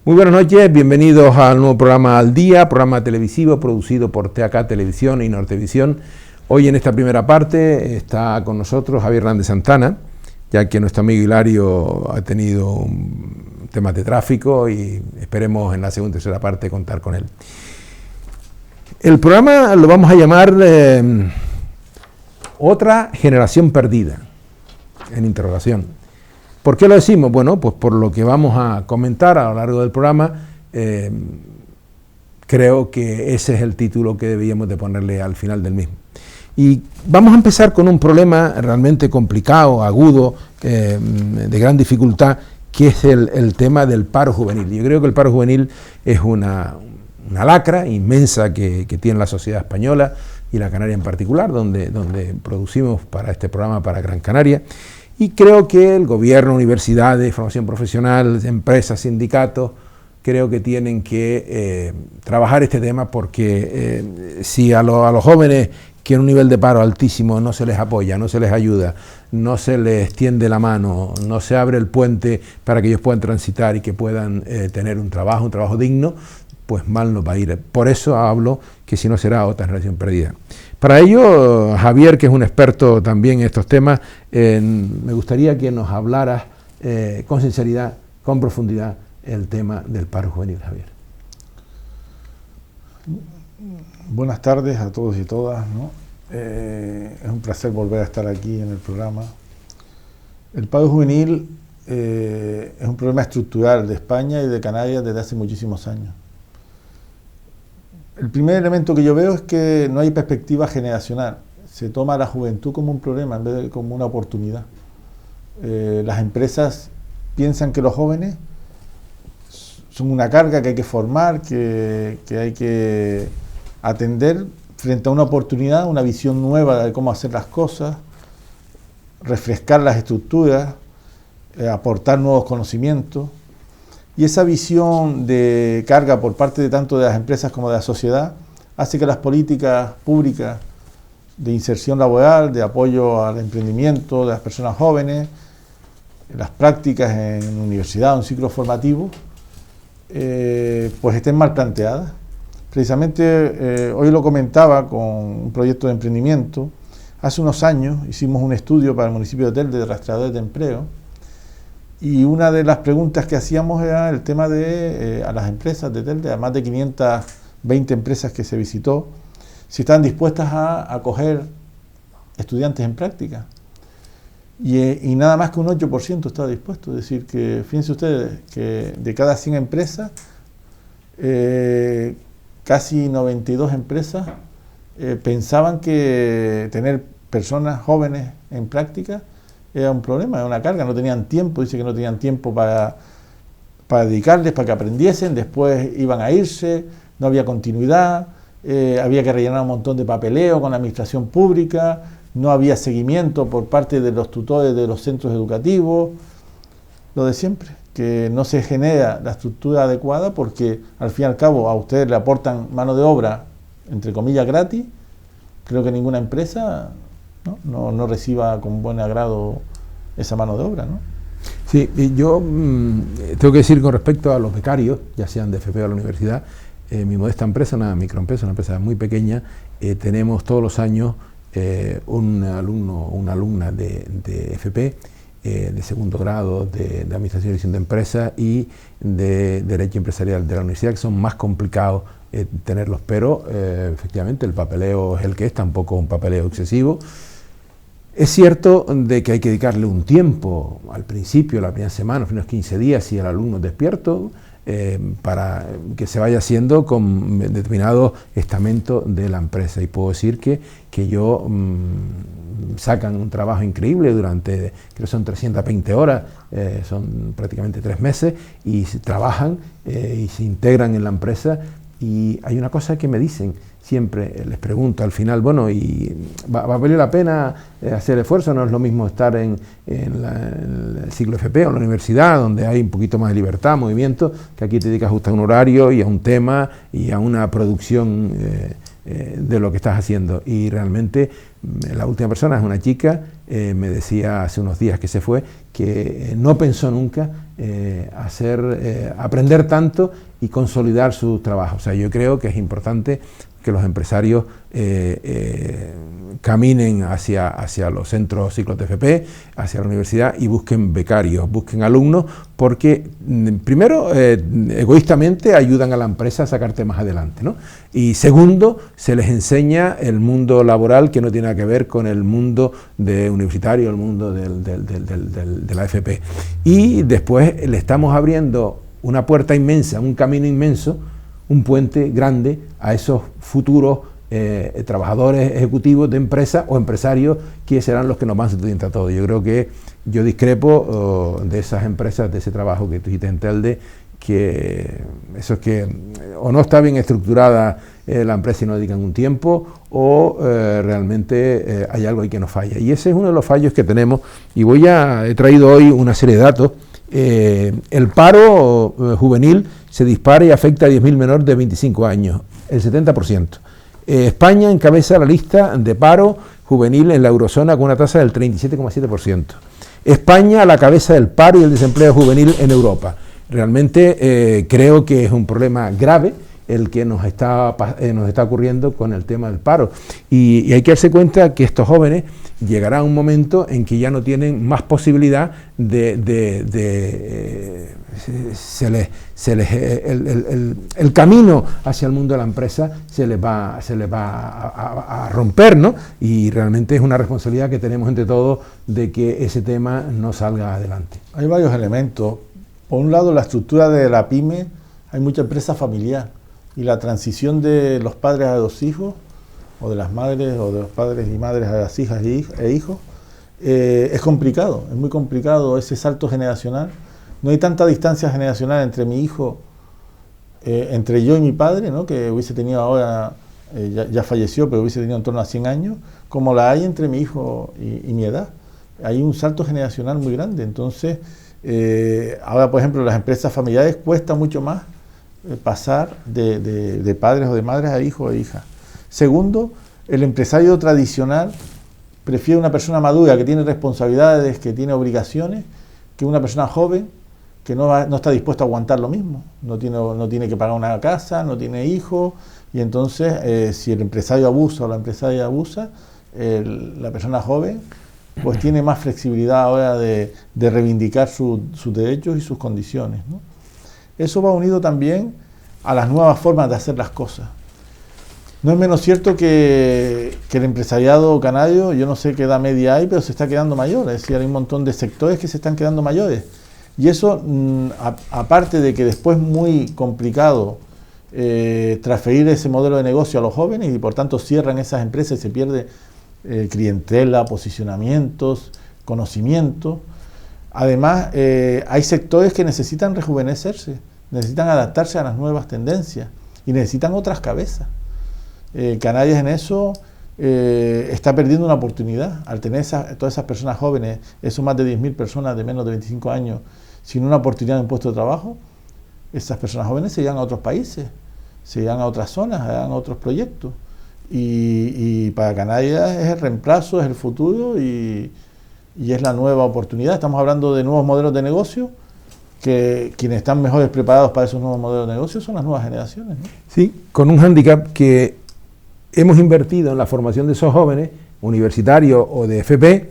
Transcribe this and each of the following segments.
Muy buenas noches, bienvenidos al nuevo programa Al Día, programa televisivo producido por TAK Televisión y Nortevisión. Hoy en esta primera parte está con nosotros Javier Hernández Santana, ya que nuestro amigo Hilario ha tenido un tema de tráfico y esperemos en la segunda y tercera parte contar con él. El programa lo vamos a llamar Otra generación perdida, en interrogación. ¿Por qué lo decimos? Bueno, pues por lo que vamos a comentar a lo largo del programa. Creo que ese es el título que debíamos de ponerle al final del mismo. Y vamos a empezar con un problema realmente complicado, agudo, de gran dificultad, que es el tema del paro juvenil. Yo creo que el paro juvenil es una lacra inmensa que tiene la sociedad española y la canaria en particular, donde producimos para este programa para Gran Canaria. Y creo que el gobierno, universidades, formación profesional, empresas, sindicatos, creo que tienen que trabajar este tema porque si a los jóvenes que en un nivel de paro altísimo no se les apoya, no se les ayuda, no se les tiende la mano, no se abre el puente para que ellos puedan transitar y que puedan tener un trabajo digno, pues mal nos va a ir. Por eso hablo que si no será otra generación perdida. Para ello, Javier, que es un experto también en estos temas, me gustaría que nos hablaras con sinceridad, con profundidad, el tema del paro juvenil, Javier. Buenas tardes a todos y todas, ¿no? Es un placer volver a estar aquí en el programa. El paro juvenil es un problema estructural de España y de Canarias desde hace muchísimos años. El primer elemento que yo veo es que no hay perspectiva generacional. Se toma a la juventud como un problema en vez de como una oportunidad. Las empresas piensan que los jóvenes son una carga que hay que formar, que hay que atender frente a una oportunidad, una visión nueva de cómo hacer las cosas, refrescar las estructuras, aportar nuevos conocimientos. Y esa visión de carga por parte de tanto de las empresas como de la sociedad hace que las políticas públicas de inserción laboral, de apoyo al emprendimiento de las personas jóvenes, las prácticas en universidad, un ciclo formativo, pues estén mal planteadas. Precisamente hoy lo comentaba con un proyecto de emprendimiento. Hace unos años hicimos un estudio para el municipio de Telde de rastreadores de empleo. Y una de las preguntas que hacíamos era el tema de a las empresas de Telde, a más de 520 empresas que se visitó, si están dispuestas a acoger estudiantes en práctica. Y nada más que un 8% estaba dispuesto. Es decir, que fíjense ustedes que de cada 100 empresas, casi 92 empresas pensaban que tener personas jóvenes en práctica era un problema, era una carga, no tenían tiempo, dice que no tenían tiempo para dedicarles, para que aprendiesen, después iban a irse, no había continuidad, había que rellenar un montón de papeleo con la administración pública, no había seguimiento por parte de los tutores de los centros educativos, lo de siempre, que no se genera la estructura adecuada porque al fin y al cabo a ustedes le aportan mano de obra, entre comillas, gratis. Creo que ninguna empresa no reciba con buen agrado esa mano de obra, ¿no? Sí, y yo tengo que decir con respecto a los becarios, ya sean de FP o de la universidad, mi modesta empresa, una microempresa, una empresa muy pequeña, tenemos todos los años un alumno o una alumna de FP, de segundo grado, de Administración y Dirección de Empresas y de Derecho Empresarial de la universidad, que son más complicados tenerlos, pero efectivamente el papeleo es el que es, tampoco un papeleo excesivo. Es cierto de que hay que dedicarle un tiempo al principio, la primera semana, los primeros 15 días, si el alumno es despierto, para que se vaya haciendo con determinado estamento de la empresa. Y puedo decir que yo sacan un trabajo increíble durante, creo que son 320 horas, son prácticamente 3 meses, y trabajan y se integran en la empresa. Y hay una cosa que me dicen, siempre les pregunto al final, bueno, ¿y va a valer la pena hacer esfuerzo? No es lo mismo estar en el ciclo FP o en la universidad, donde hay un poquito más de libertad, movimiento, que aquí te dedicas justo a un horario y a un tema y a una producción de lo que estás haciendo. Y realmente la última persona es una chica, me decía hace unos días que se fue, que no pensó nunca aprender tanto y consolidar su trabajo. O sea, yo creo que es importante que los empresarios caminen hacia los centros ciclos de FP, hacia la universidad y busquen becarios, busquen alumnos, porque primero, egoístamente ayudan a la empresa a sacar temas adelante, ¿no? Y segundo, se les enseña el mundo laboral que no tiene nada que ver con el mundo universitario, el mundo de la FP. Y después le estamos abriendo una puerta inmensa, un camino inmenso, un puente grande a esos futuros trabajadores ejecutivos de empresas o empresarios que serán los que nos van a sustituir a todos. Yo creo que yo discrepo de esas empresas, de ese trabajo que tú hiciste en Telde, que eso es que o no está bien estructurada la empresa y no dedican un tiempo, o realmente hay algo ahí que nos falla. Y ese es uno de los fallos que tenemos, y he traído hoy una serie de datos. El paro juvenil se dispara y afecta a 10.000 menores de 25 años, el 70%. España encabeza la lista de paro juvenil en la eurozona con una tasa del 37,7%. España a la cabeza del paro y el desempleo juvenil en Europa. Realmente creo que es un problema grave el que nos está ocurriendo con el tema del paro. Y hay que darse cuenta que estos jóvenes llegará un momento en que ya no tienen más posibilidad el camino hacia el mundo de la empresa se les va a romper, ¿no? Y realmente es una responsabilidad que tenemos entre todos de que ese tema no salga adelante. Hay varios elementos. Por un lado, la estructura de la pyme, hay mucha empresa familiar, y la transición de los padres a los hijos, o de las madres o de los padres y madres a las hijas e hijos, es complicado, es muy complicado ese salto generacional. No hay tanta distancia generacional entre mi hijo, entre yo y mi padre, ¿no?, que hubiese tenido ahora, ya falleció, pero hubiese tenido en torno a 100 años, como la hay entre mi hijo y mi edad. Hay un salto generacional muy grande. Entonces, ahora, por ejemplo, las empresas familiares cuesta mucho más pasar de padres o de madres a hijos e hijas. Segundo, el empresario tradicional prefiere una persona madura que tiene responsabilidades, que tiene obligaciones, que una persona joven que no está dispuesta a aguantar lo mismo. No tiene que pagar una casa, no tiene hijos, y entonces si el empresario abusa o la empresaria abusa, la persona joven pues tiene más flexibilidad ahora de reivindicar sus derechos y sus condiciones, ¿no? Eso va unido también a las nuevas formas de hacer las cosas. No es menos cierto que el empresariado canario, yo no sé qué edad media hay, pero se está quedando mayor. Es decir, hay un montón de sectores que se están quedando mayores. Y eso, aparte de que después es muy complicado transferir ese modelo de negocio a los jóvenes, y por tanto cierran esas empresas y se pierde clientela, posicionamientos, conocimiento. Además, hay sectores que necesitan rejuvenecerse, necesitan adaptarse a las nuevas tendencias y necesitan otras cabezas. Canarias en eso está perdiendo una oportunidad al tener todas esas personas jóvenes, esos más de 10.000 personas de menos de 25 años, sin una oportunidad de un puesto de trabajo. Esas personas jóvenes se irán a otros países, se irán a otras zonas, harán otros proyectos. Y para Canarias es el reemplazo, es el futuro y es la nueva oportunidad. Estamos hablando de nuevos modelos de negocio, que quienes están mejores preparados para esos nuevos modelos de negocio son las nuevas generaciones, ¿no? Sí, con un hándicap que hemos invertido en la formación de esos jóvenes, universitarios o de FP,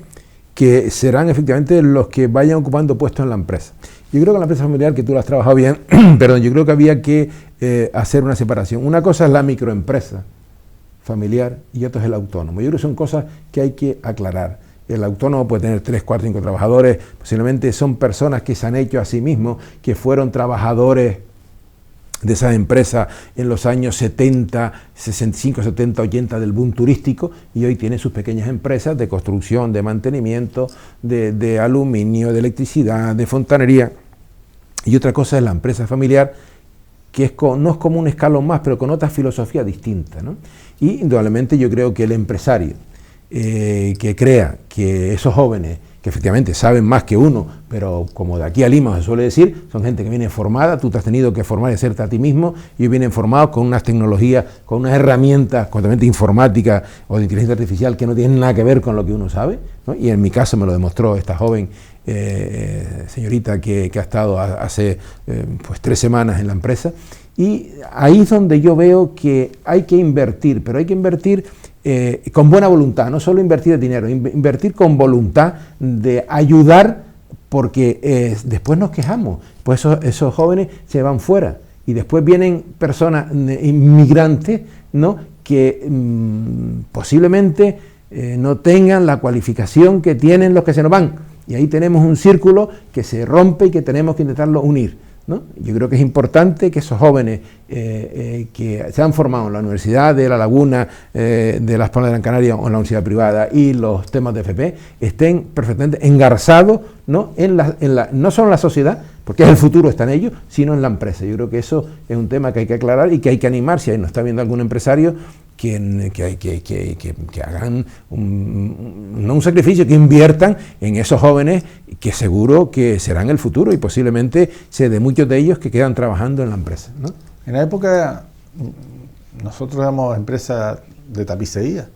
que serán efectivamente los que vayan ocupando puestos en la empresa. Yo creo que la empresa familiar, que tú la has trabajado bien, perdón, yo creo que había que hacer una separación. Una cosa es la microempresa familiar y otra es el autónomo. Yo creo que son cosas que hay que aclarar. El autónomo puede tener 3, 4, 5 trabajadores, posiblemente son personas que se han hecho a sí mismos, que fueron trabajadores de esa empresa en los años 70, 65, 70, 80 del boom turístico, y hoy tienen sus pequeñas empresas de construcción, de mantenimiento, de aluminio, de electricidad, de fontanería. Y otra cosa es la empresa familiar, que no es como un escalón más, pero con otra filosofía distinta, ¿no? Y indudablemente yo creo que el empresario que crea que esos jóvenes que efectivamente saben más que uno, pero como de aquí a Lima se suele decir, son gente que viene formada, tú te has tenido que formar y hacerte a ti mismo, y ellos vienen formados con unas tecnologías, con unas herramientas completamente informáticas o de inteligencia artificial que no tienen nada que ver con lo que uno sabe, ¿no? Y en mi caso me lo demostró esta joven señorita que ha estado hace pues 3 semanas en la empresa, y ahí es donde yo veo que hay que invertir, pero hay que invertir con buena voluntad, no solo invertir el dinero, invertir con voluntad de ayudar, porque después nos quejamos, pues esos jóvenes se van fuera y después vienen personas inmigrantes, ¿no? Que posiblemente no tengan la cualificación que tienen los que se nos van, y ahí tenemos un círculo que se rompe y que tenemos que intentarlo unir, ¿no? Yo creo que es importante que esos jóvenes que se han formado en la Universidad de La Laguna, de Las Palmas de Gran Canaria o en la universidad privada, y los temas de FP estén perfectamente engarzados, ¿no? No solo en la sociedad, porque es el futuro, está en ellos, sino en la empresa. Yo creo que eso es un tema que hay que aclarar y que hay que animar, si ahí nos está viendo algún empresario, que hagan no un sacrificio, que inviertan en esos jóvenes que seguro que serán el futuro, y posiblemente sé de muchos de ellos que quedan trabajando en la empresa, ¿no? En la época nosotros éramos empresa de tapicería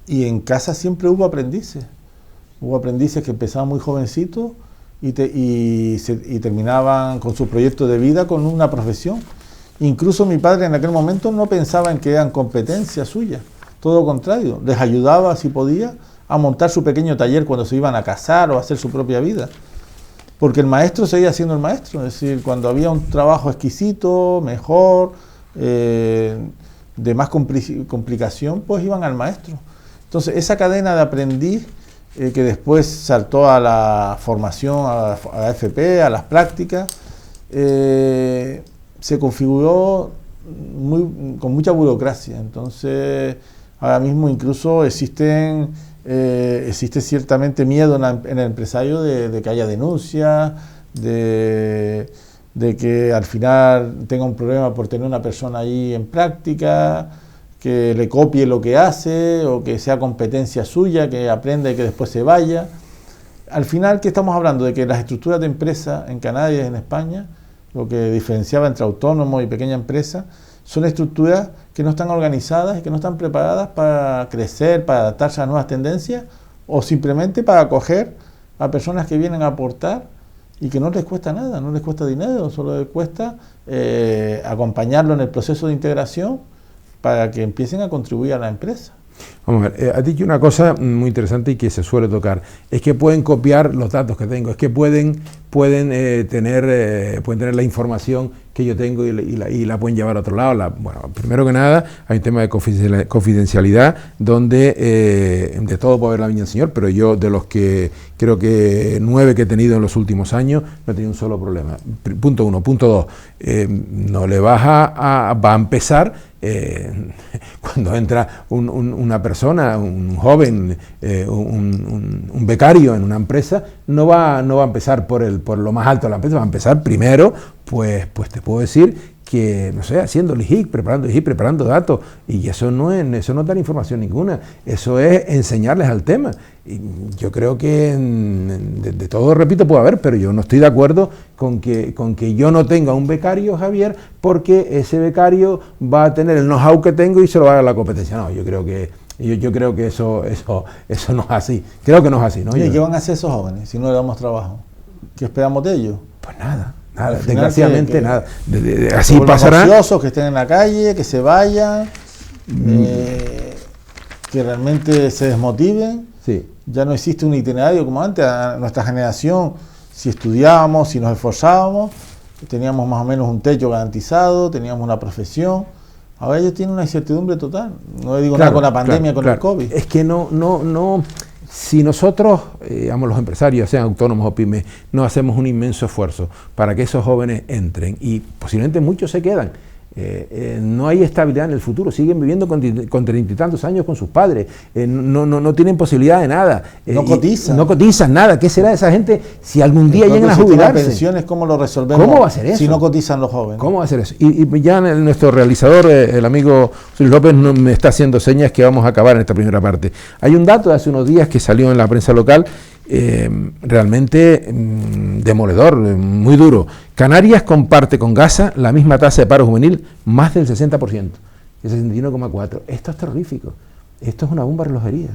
y en casa siempre hubo aprendices. Hubo aprendices que empezaban muy jovencitos y terminaban con su proyecto de vida con una profesión. Incluso mi padre en aquel momento no pensaba en que eran competencias suyas, todo lo contrario, les ayudaba si podía a montar su pequeño taller cuando se iban a casar o a hacer su propia vida, porque el maestro seguía siendo el maestro, es decir, cuando había un trabajo exquisito, mejor, de más complicación, pues iban al maestro. Entonces esa cadena de aprendiz que después saltó a la formación, a la FP, a las prácticas, se configuró con mucha burocracia. Entonces ahora mismo incluso existe ciertamente miedo en el empresario de que haya denuncias, de que al final tenga un problema por tener una persona ahí en práctica, que le copie lo que hace o que sea competencia suya, que aprenda y que después se vaya. Al final, ¿qué estamos hablando? De que las estructuras de empresa en Canarias y en España, lo que diferenciaba entre autónomo y pequeña empresa, son estructuras que no están organizadas y que no están preparadas para crecer, para adaptarse a nuevas tendencias, o simplemente para acoger a personas que vienen a aportar y que no les cuesta nada, no les cuesta dinero, solo les cuesta acompañarlo en el proceso de integración para que empiecen a contribuir a la empresa. Vamos a ver, has dicho una cosa muy interesante y que se suele tocar, es que pueden copiar los datos que tengo, es que pueden tener la información que yo tengo y la pueden llevar a otro lado. Bueno, primero que nada, hay un tema de confidencialidad donde de todo puede haber la viña del Señor, pero yo de los que creo que 9 que he tenido en los últimos años no he tenido un solo problema. Punto 1. Punto 2, no le va a empezar cuando entra una persona, un joven, un becario en una empresa, no va a empezar por lo más alto de la empresa, va a empezar primero, pues te puedo decir que, no sé, haciendo el IHIC, preparando datos, y eso no es dar información ninguna, eso es enseñarles al tema. Y yo creo que de todo, repito, puede haber, pero yo no estoy de acuerdo con que yo no tenga un becario, Javier, porque ese becario va a tener el know-how que tengo y se lo va a dar a la competencia. No, yo creo que eso no es así. Creo que no es así, ¿no? ¿Y qué van a hacer esos jóvenes si no le damos trabajo? ¿Qué esperamos de ellos? Pues nada, desgraciadamente nada. Así pasará. Que estén en la calle, que se vayan, que realmente se desmotiven. Sí. Ya no existe un itinerario como antes. A nuestra generación, si estudiábamos, si nos esforzábamos, teníamos más o menos un techo garantizado, teníamos una profesión. Ahora ellos tienen una incertidumbre total. No le digo nada con la pandemia, con el COVID. Es que no. Si nosotros, los empresarios, sean autónomos o pymes, no hacemos un inmenso esfuerzo para que esos jóvenes entren, y posiblemente muchos se quedan, no hay estabilidad en el futuro, siguen viviendo con 30 y tantos años con sus padres, no tienen posibilidad de nada. No cotizan. No cotizan nada. ¿Qué será de esa gente si algún día llegan a jubilarse? Pensiones, ¿cómo lo resolvemos? ¿Cómo va a ser eso? Si no cotizan los jóvenes. ¿Cómo va a ser eso? Y ya nuestro realizador, el amigo Luis López, me está haciendo señas que vamos a acabar en esta primera parte. Hay un dato de hace unos días que salió en la prensa local realmente demoledor, muy duro. Canarias comparte con Gaza la misma tasa de paro juvenil, más del 60%, el 61,4%. Esto es terrorífico, esto es una bomba de relojería.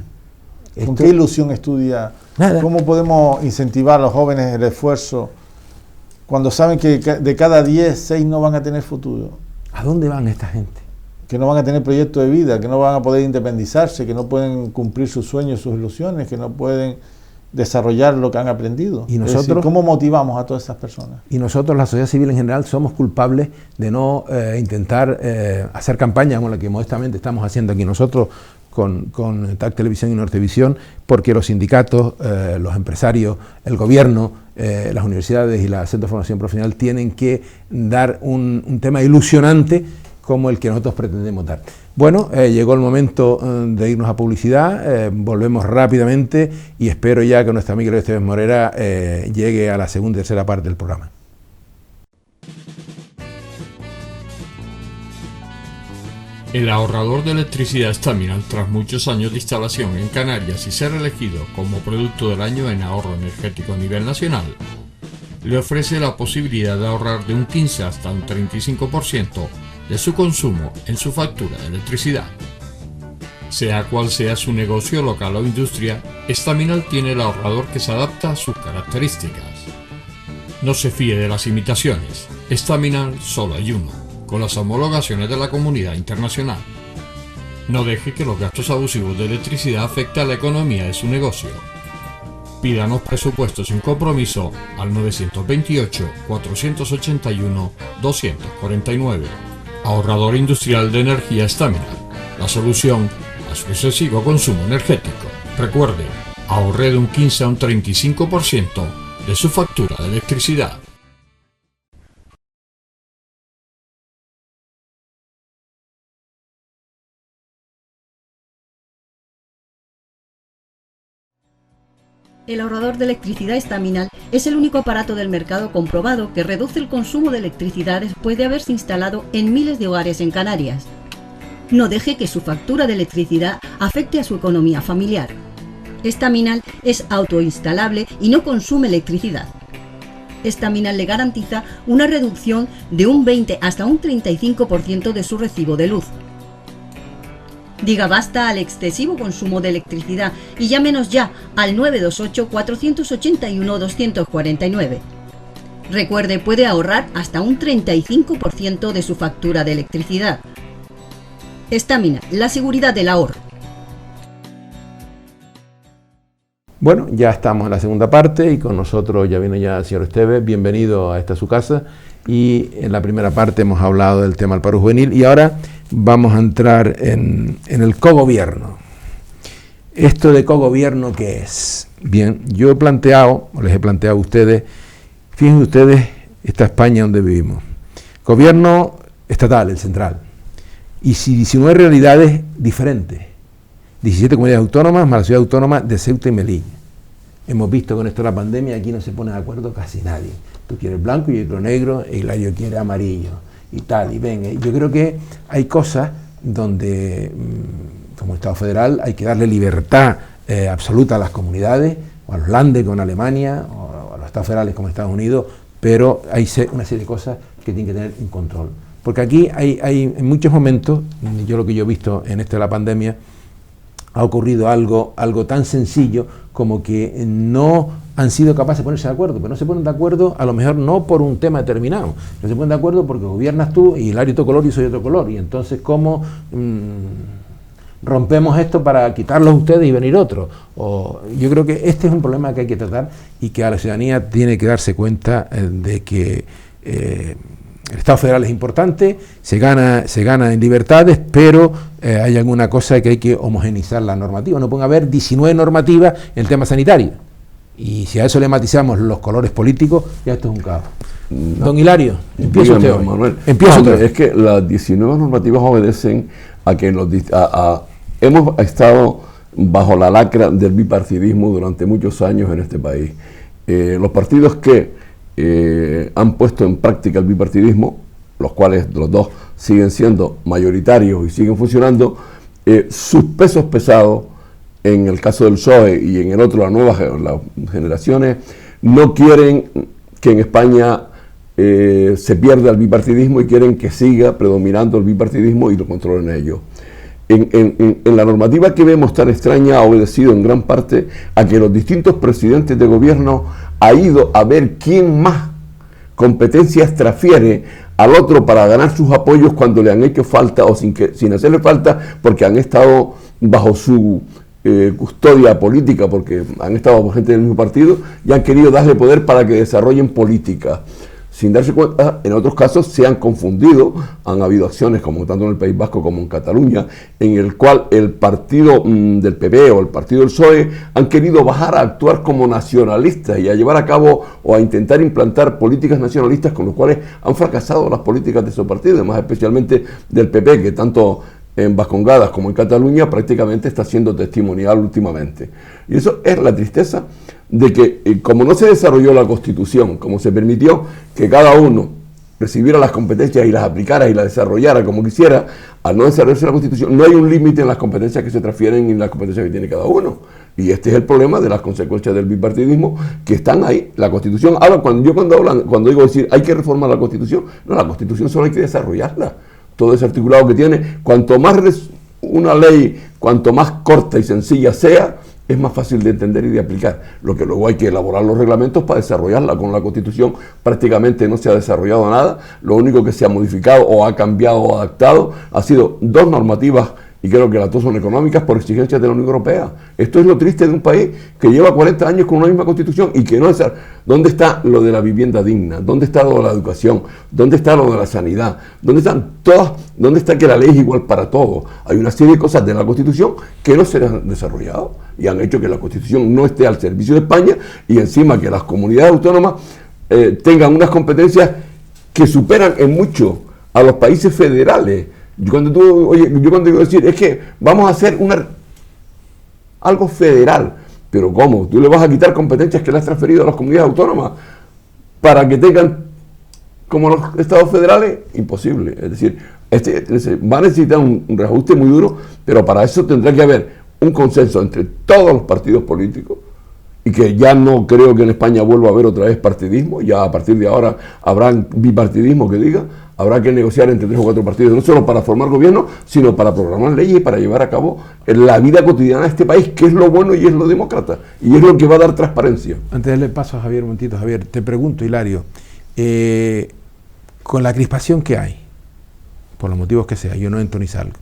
¿Con qué ilusión estudia? Nada. ¿Cómo podemos incentivar a los jóvenes el esfuerzo cuando saben que de cada 10, 6 no van a tener futuro? ¿A dónde van esta gente? Que no van a tener proyecto de vida, que no van a poder independizarse, que no pueden cumplir sus sueños, sus ilusiones, que no pueden desarrollar lo que han aprendido. Y nosotros, es decir, ¿cómo motivamos a todas esas personas? Y nosotros, la sociedad civil en general, somos culpables de no intentar hacer campaña como la que modestamente estamos haciendo aquí nosotros con TAC Televisión y Nortevisión, porque los sindicatos, los empresarios, el gobierno, las universidades y los centros de formación profesional tienen que dar un tema ilusionante como el que nosotros pretendemos dar. Bueno, llegó el momento de irnos a publicidad, volvemos rápidamente y espero ya que nuestra amiga Esteban Morera llegue a la segunda y tercera parte del programa. El ahorrador de electricidad Staminal, tras muchos años de instalación en Canarias y ser elegido como producto del año en ahorro energético a nivel nacional, le ofrece la posibilidad de ahorrar de un 15 hasta un 35% de su consumo en su factura de electricidad. Sea cual sea su negocio local o industria, Staminal tiene el ahorrador que se adapta a sus características. No se fíe de las imitaciones, Staminal solo hay uno, con las homologaciones de la comunidad internacional. No deje que los gastos abusivos de electricidad afecten a la economía de su negocio. Pídanos presupuestos sin compromiso al 928-481-249. Ahorrador industrial de energía Staminal, la solución a su excesivo consumo energético. Recuerde, ahorre de un 15 a un 35% de su factura de electricidad. El ahorrador de electricidad Staminal es el único aparato del mercado comprobado que reduce el consumo de electricidad después de haberse instalado en miles de hogares en Canarias. No deje que su factura de electricidad afecte a su economía familiar. Staminal es autoinstalable y no consume electricidad. Staminal le garantiza una reducción de un 20 hasta un 35% de su recibo de luz. Diga basta al excesivo consumo de electricidad y llámenos ya al 928-481-249. Recuerde, puede ahorrar hasta un 35% de su factura de electricidad. Staminal, la seguridad del ahorro. Bueno, ya estamos en la segunda parte y con nosotros ya viene ya el señor Esteves. Bienvenido a esta su casa. Y en la primera parte hemos hablado del tema del paro juvenil y ahora vamos a entrar en el cogobierno. ¿Esto de cogobierno qué es? Bien, yo les he planteado a ustedes, fíjense ustedes, esta España donde vivimos. Gobierno estatal, el central, y 19 realidades diferentes. 17 comunidades autónomas más la ciudad autónoma de Ceuta y Melilla. Hemos visto con esto de la pandemia, aquí no se pone de acuerdo casi nadie. Tú quieres blanco y yo quiero negro, y Hilario quiere amarillo, y tal, y ven. Yo creo que hay cosas donde, como Estado federal, hay que darle libertad absoluta a las comunidades, o a los landes con Alemania, o a los Estados federales como Estados Unidos, pero hay una serie de cosas que tienen que tener un control. Porque aquí hay en muchos momentos, lo que yo he visto en esto de la pandemia, ha ocurrido algo tan sencillo como que no han sido capaces de ponerse de acuerdo, pero no se ponen de acuerdo a lo mejor no por un tema determinado, no se ponen de acuerdo porque gobiernas tú y Hilario otro color y soy otro color, y entonces ¿cómo rompemos esto para quitarlos ustedes y venir otros? Yo creo que este es un problema que hay que tratar y que a la ciudadanía tiene que darse cuenta de que el Estado federal es importante, se gana en libertades, pero hay alguna cosa que hay que homogeneizar la normativa. No pueden haber 19 normativas en el tema sanitario. Y si a eso le matizamos los colores políticos, ya esto es un caos. No. Don Hilario, empieza usted hoy. Manuel. Empieza usted. Es que las 19 normativas obedecen a que hemos estado bajo la lacra del bipartidismo durante muchos años en este país. Los partidos que han puesto en práctica el bipartidismo, los cuales los dos siguen siendo mayoritarios y siguen funcionando, sus pesos pesados en el caso del PSOE y en el otro las generaciones, no quieren que en España se pierda el bipartidismo y quieren que siga predominando el bipartidismo y lo controlen ellos. En la normativa que vemos tan extraña ha obedecido en gran parte a que los distintos presidentes de gobierno ha ido a ver quién más competencias transfiere al otro para ganar sus apoyos cuando le han hecho falta o sin hacerle falta, porque han estado bajo su custodia política, porque han estado con gente del mismo partido y han querido darle poder para que desarrollen política. Sin darse cuenta, en otros casos se han confundido, han habido acciones como tanto en el País Vasco como en Cataluña, en el cual el partido del PP o el partido del PSOE han querido bajar a actuar como nacionalistas y a llevar a cabo o a intentar implantar políticas nacionalistas con los cuales han fracasado las políticas de esos partidos, más especialmente del PP, que tanto en Vascongadas como en Cataluña prácticamente está siendo testimonial últimamente. Y eso es la tristeza de que como no se desarrolló la Constitución, como se permitió que cada uno recibiera las competencias y las aplicara y las desarrollara como quisiera, al no desarrollarse la Constitución, no hay un límite en las competencias que se transfieren y en las competencias que tiene cada uno. Y este es el problema de las consecuencias del bipartidismo que están ahí. La Constitución, ahora cuando digo decir hay que reformar la Constitución, no, la Constitución solo hay que desarrollarla. Todo ese articulado que tiene, cuanto más una ley, cuanto más corta y sencilla sea, es más fácil de entender y de aplicar. Lo que luego hay que elaborar los reglamentos para desarrollarla. Con la Constitución prácticamente no se ha desarrollado nada. Lo único que se ha modificado o ha cambiado o adaptado ha sido dos normativas, y creo que las dos son económicas por exigencias de la Unión Europea. Esto es lo triste de un país que lleva 40 años con una misma Constitución y que no es... ¿Dónde está lo de la vivienda digna? ¿Dónde está lo de la educación? ¿Dónde está lo de la sanidad? ¿Dónde están todas? ¿Dónde está que la ley es igual para todos? Hay una serie de cosas de la Constitución que no se han desarrollado y han hecho que la Constitución no esté al servicio de España y encima que las comunidades autónomas tengan unas competencias que superan en mucho a los países federales. Yo cuando digo decir, es que vamos a hacer algo federal, pero ¿cómo? Tú le vas a quitar competencias que le has transferido a las comunidades autónomas para que tengan como los estados federales, imposible. Es decir, va a necesitar un reajuste muy duro, pero para eso tendrá que haber un consenso entre todos los partidos políticos, y que ya no creo que en España vuelva a haber otra vez partidismo. Ya a partir de ahora habrá bipartidismo que diga, habrá que negociar entre 3 o 4 partidos, no solo para formar gobierno, sino para programar leyes y para llevar a cabo la vida cotidiana de este país, que es lo bueno y es lo demócrata, y es lo que va a dar transparencia. Antes de darle paso a Javier, un momentito, Javier, te pregunto, Hilario, con la crispación que hay, por los motivos que sea, yo no entro ni salgo,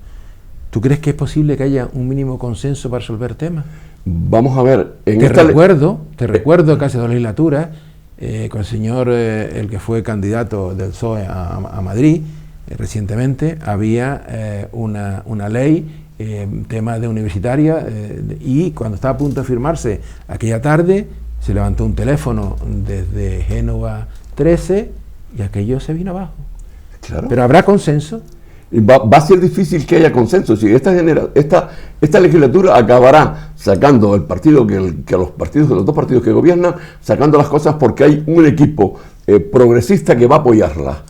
¿tú crees que es posible que haya un mínimo consenso para resolver temas? Vamos a ver, te recuerdo que hace 2 legislaturas, con el señor, el que fue candidato del PSOE a Madrid, recientemente, había una ley, tema de universitaria, y cuando estaba a punto de firmarse aquella tarde, se levantó un teléfono desde Génova 13 y aquello se vino abajo. Claro. Pero ¿habrá consenso? Va a ser difícil que haya consenso. Si esta legislatura acabará sacando el partido que los partidos de los dos partidos que gobiernan, sacando las cosas porque hay un equipo progresista que va a apoyarla,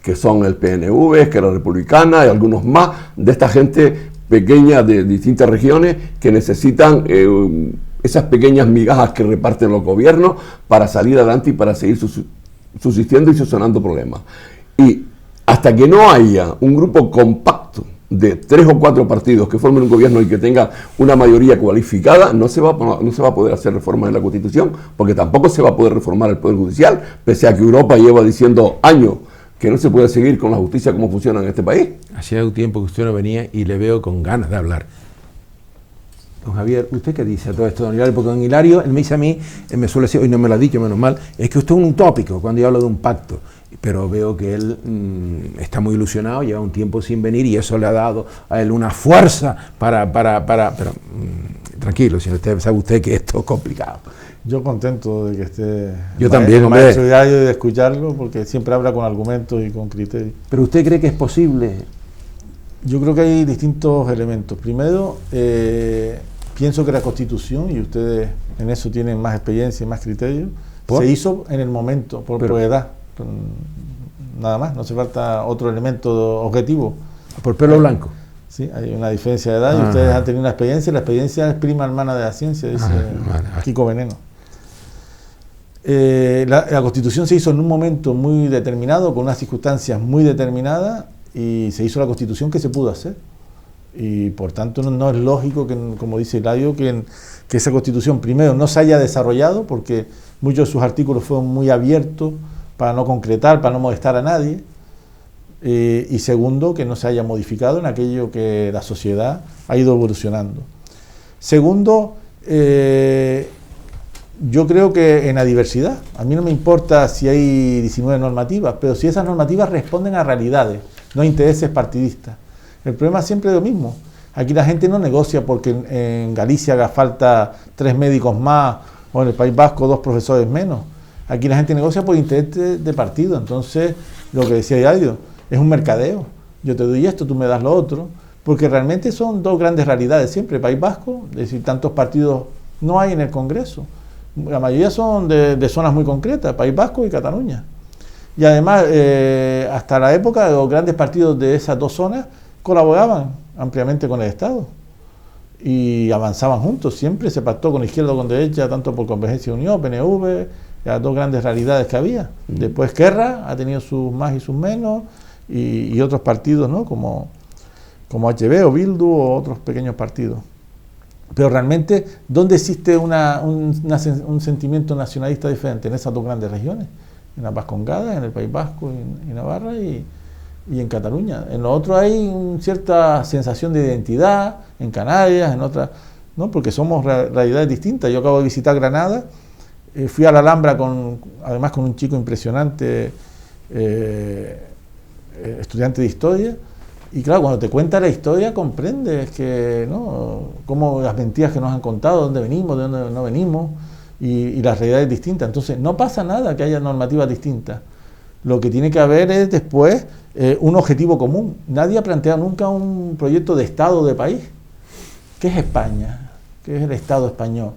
que son el PNV, que es la Republicana y algunos más de esta gente pequeña de distintas regiones que necesitan esas pequeñas migajas que reparten los gobiernos para salir adelante y para seguir subsistiendo y solucionando problemas. Y hasta que no haya un grupo compacto de 3 o 4 partidos que formen un gobierno y que tenga una mayoría cualificada, no se va a poder hacer reformas en la Constitución, porque tampoco se va a poder reformar el Poder Judicial, pese a que Europa lleva diciendo años que no se puede seguir con la justicia como funciona en este país. Hacía un tiempo que usted no venía y le veo con ganas de hablar. Don Javier, ¿usted qué dice a todo esto, don Hilario? Porque don Hilario, él me dice a mí, él me suele decir, hoy no me lo ha dicho, menos mal, es que usted es un utópico cuando yo hablo de un pacto. Pero veo que él está muy ilusionado, lleva un tiempo sin venir y eso le ha dado a él una fuerza pero tranquilo, si usted sabe usted que esto es complicado. Yo contento de que esté yo también, maestro Hilario, de escucharlo, porque siempre habla con argumentos y con criterios. ¿Pero usted cree que es posible? Yo creo que hay distintos elementos. Primero, pienso que la Constitución, y ustedes en eso tienen más experiencia y más criterios, se hizo en el momento, por edad. Nada más, no hace falta otro elemento objetivo. Por pelo blanco. Sí, hay una diferencia de edad y ustedes han tenido una experiencia, y la experiencia es prima hermana de la ciencia, dice Kiko Veneno. La Constitución se hizo en un momento muy determinado, con unas circunstancias muy determinadas, y se hizo la Constitución que se pudo hacer. Y por tanto no es lógico que, como dice Eladio, que esa Constitución primero no se haya desarrollado, porque muchos de sus artículos fueron muy abiertos para no concretar, para no molestar a nadie, y segundo, que no se haya modificado en aquello que la sociedad ha ido evolucionando. Segundo, yo creo que en la diversidad, a mí no me importa si hay 19 normativas, pero si esas normativas responden a realidades, no a intereses partidistas. El problema siempre es lo mismo. Aquí la gente no negocia porque en Galicia haga falta 3 médicos más, o en el País Vasco 2 profesores menos. Aquí la gente negocia por interés de partido. Entonces, lo que decía Eladio, es un mercadeo. Yo te doy esto, tú me das lo otro, porque realmente son dos grandes realidades siempre. País Vasco, es decir, tantos partidos no hay en el Congreso. La mayoría son de zonas muy concretas, País Vasco y Cataluña. Y además, hasta la época, los grandes partidos de esas dos zonas colaboraban ampliamente con el Estado y avanzaban juntos. Siempre se pactó con la izquierda o con derecha, tanto por Convergencia y Unión, PNV, las dos grandes realidades que había. Después Esquerra ha tenido sus más y sus menos, y otros partidos, ¿no? como HB o Bildu o otros pequeños partidos. Pero realmente, ¿dónde existe un sentimiento nacionalista diferente? En esas dos grandes regiones, en las Vascongadas, en el País Vasco y Navarra, y en Cataluña. En lo otro hay cierta sensación de identidad, en Canarias, en otras, ¿no? Porque somos realidades distintas. Yo acabo de visitar Granada, fui a la Alhambra además con un chico impresionante, estudiante de historia, y claro, cuando te cuenta la historia comprendes que, ¿no?, cómo las mentiras que nos han contado, dónde venimos, de dónde no venimos, y las realidades distintas. Entonces no pasa nada que haya normativas distintas. Lo que tiene que haber es después un objetivo común. Nadie ha planteado nunca un proyecto de Estado de país. ¿Qué es España? ¿Qué es el Estado español?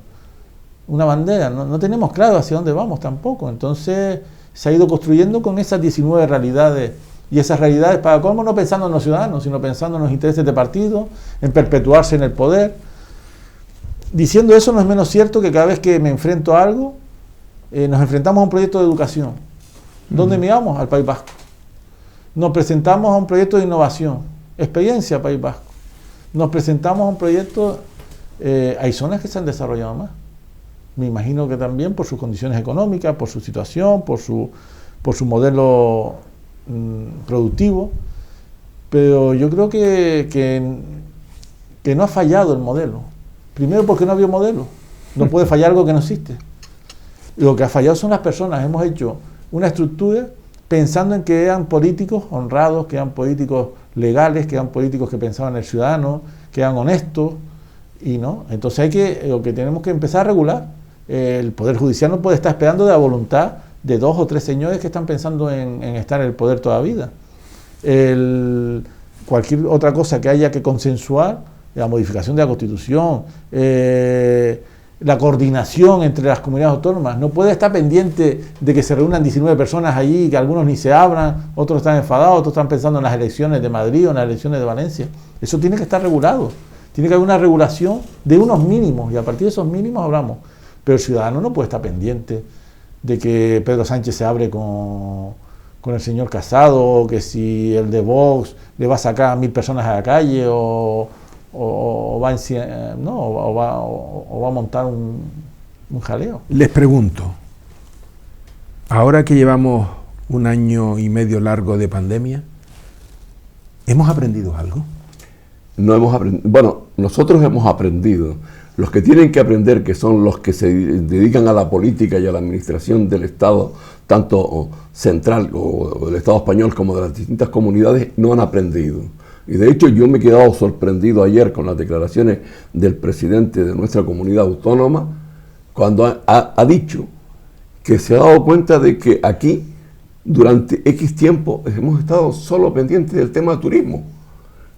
Una bandera. No tenemos claro hacia dónde vamos tampoco. Entonces se ha ido construyendo con esas 19 realidades. Y esas realidades, para colmo, no pensando en los ciudadanos, sino pensando en los intereses de partido, en perpetuarse en el poder. Diciendo eso, no es menos cierto que cada vez que me enfrento a algo, nos enfrentamos a un proyecto de educación. ¿Dónde miramos? Al País Vasco. Nos presentamos a un proyecto de innovación, experiencia País Vasco. Nos presentamos a un proyecto, hay zonas que se han desarrollado más. Me imagino que también por sus condiciones económicas, por su situación, por su modelo productivo, pero yo creo que no ha fallado el modelo. Primero porque no había modelo. No puede fallar algo que no existe. Lo que ha fallado son las personas. Hemos hecho una estructura pensando en que eran políticos honrados, que eran políticos legales, que eran políticos que pensaban en el ciudadano, que eran honestos, y no. Entonces lo que tenemos que empezar a regular. El Poder Judicial no puede estar esperando de la voluntad de 2 o 3 señores que están pensando en estar en el poder toda la vida. Cualquier otra cosa que haya que consensuar, la modificación de la Constitución, la coordinación entre las comunidades autónomas, no puede estar pendiente de que se reúnan 19 personas allí, que algunos ni se abran, otros están enfadados, otros están pensando en las elecciones de Madrid o en las elecciones de Valencia. Eso tiene que estar regulado. Tiene que haber una regulación de unos mínimos, y a partir de esos mínimos hablamos. Pero el ciudadano no puede estar pendiente de que Pedro Sánchez se abre con el señor Casado, o que si el de Vox le va a sacar a 1000 personas a la calle, o va a montar un jaleo. Les pregunto, ahora que llevamos un año y medio largo de pandemia, ¿hemos aprendido algo? No hemos aprendido. Bueno, nosotros hemos aprendido. Los que tienen que aprender, que son los que se dedican a la política y a la administración del Estado, tanto central o del Estado español como de las distintas comunidades, no han aprendido. Y de hecho yo me he quedado sorprendido ayer con las declaraciones del presidente de nuestra comunidad autónoma, cuando ha dicho que se ha dado cuenta de que aquí durante X tiempo hemos estado solo pendientes del tema de turismo.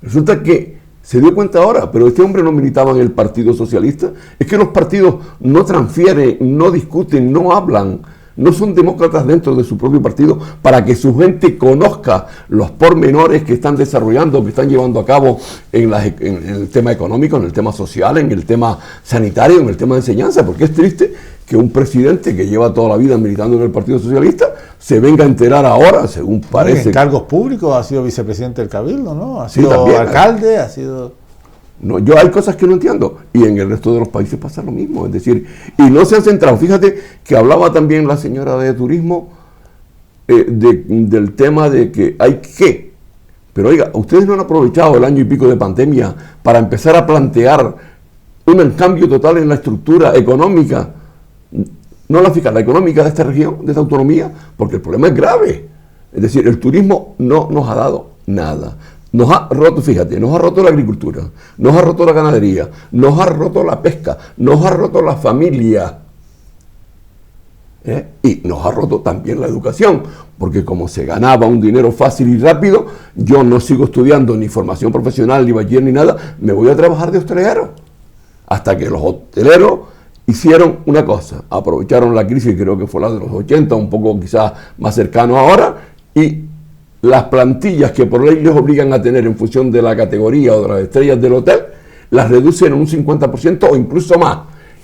Resulta que se dio cuenta ahora, pero este hombre no militaba en el Partido Socialista. Es que los partidos no transfieren, no discuten, no hablan no son demócratas dentro de su propio partido para que su gente conozca los pormenores que están desarrollando, que están llevando a cabo en el tema económico, en el tema social, en el tema sanitario, en el tema de enseñanza, porque es triste que un presidente que lleva toda la vida militando en el Partido Socialista se venga a enterar ahora, según parece. En cargos públicos ha sido vicepresidente del Cabildo, ¿no? Ha Sí, sido también, alcalde, ha sido... No, yo hay cosas que no entiendo, y en el resto de los países pasa lo mismo, es decir, y no se han centrado. Fíjate que hablaba también la señora de turismo del tema de que hay que, pero oiga, ustedes no han aprovechado el año y pico de pandemia para empezar a plantear un cambio total en la estructura económica, no la fiscal, la económica de esta región, de esta autonomía, porque el problema es grave. Es decir, el turismo no nos ha dado nada. Nos ha roto, fíjate, nos ha roto la agricultura, nos ha roto la ganadería, nos ha roto la pesca, nos ha roto la familia. Y nos ha roto también la educación, porque como se ganaba un dinero fácil y rápido, yo no sigo estudiando ni formación profesional, ni bachiller, ni nada, me voy a trabajar de hostelero. Hasta que los hosteleros hicieron una cosa, aprovecharon la crisis, creo que fue la de los 80, un poco quizás más cercano ahora, y las plantillas que por ley les obligan a tener en función de la categoría o de las estrellas del hotel, las reducen en un 50% o incluso más.